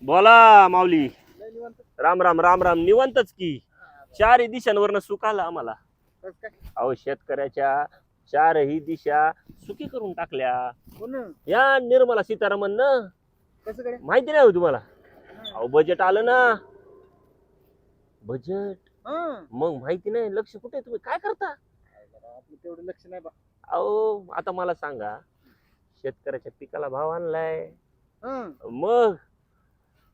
बोला माऊली. राम राम राम राम. निवांतच की. चारही दिशांवरनं सुख आलं आम्हाला. अहो शेतकऱ्याच्या चारही दिशा सुखी करून टाकल्या या निर्मला सीतारामन. माहिती नाही हो तुम्हाला? अहो बजेट आलं ना. बजेट मग माहिती नाही. लक्ष कुठे? तुम्ही काय करता? तेवढं लक्ष नाही बा. अहो आता मला सांगा, शेतकऱ्याच्या पिकाला भाव आणलाय, मग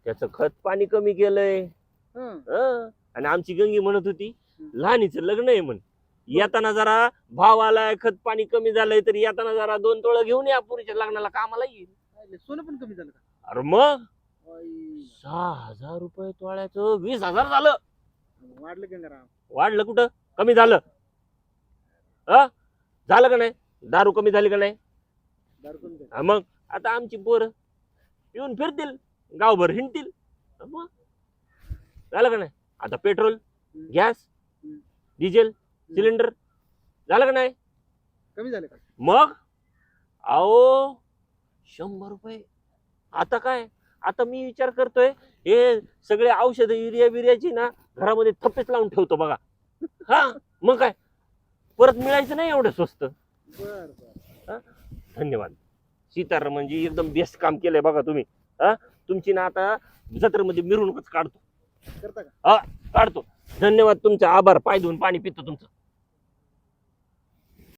त्याचं खत पाणी कमी केलंय, आणि आमची गंगी म्हणत होती लहानीचं लग्न आहे म्हण. येताना जरा भाव आलाय, खत पाणी कमी झालंय, तर येताना जरा 2 तोळं घेऊन या, पुरीच्या लग्नाला कामाला येईल. सोनं पण कमी झालं का? अरे मग 6,000 रुपये तोळ्याचं 20,000 झालं. वाढलं गंगाराम. वाढलं कुठं? कमी झालं. झालं का नाही? दारू कमी झाली का नाही? दारू कमी झाली. मग आता आमची पोरं पिऊन फिरतील, गावभर हिंडतील. मग झालं का नाही? आता पेट्रोल, गॅस, डिझेल, सिलेंडर झालं का नाही? कमी झालं का? मग अहो 100 रुपये. आता काय? आता मी विचार करतोय हे सगळे औषध युरिया बिर्याची ना घरामध्ये थप्पेच लावून ठेवतो बघा. हा मग काय परत मिळायचं नाही एवढं स्वस्त. बर. धन्यवाद सीताराम. म्हणजे एकदम बेस्ट काम केलंय बघा तुम्ही. तुमची ना आता जत्रेमध्ये मिरवणूकच काढतो. करता का? काढतो. धन्यवाद तुमचा. आभार. पाय धुवून पाणी पितो तुमचं.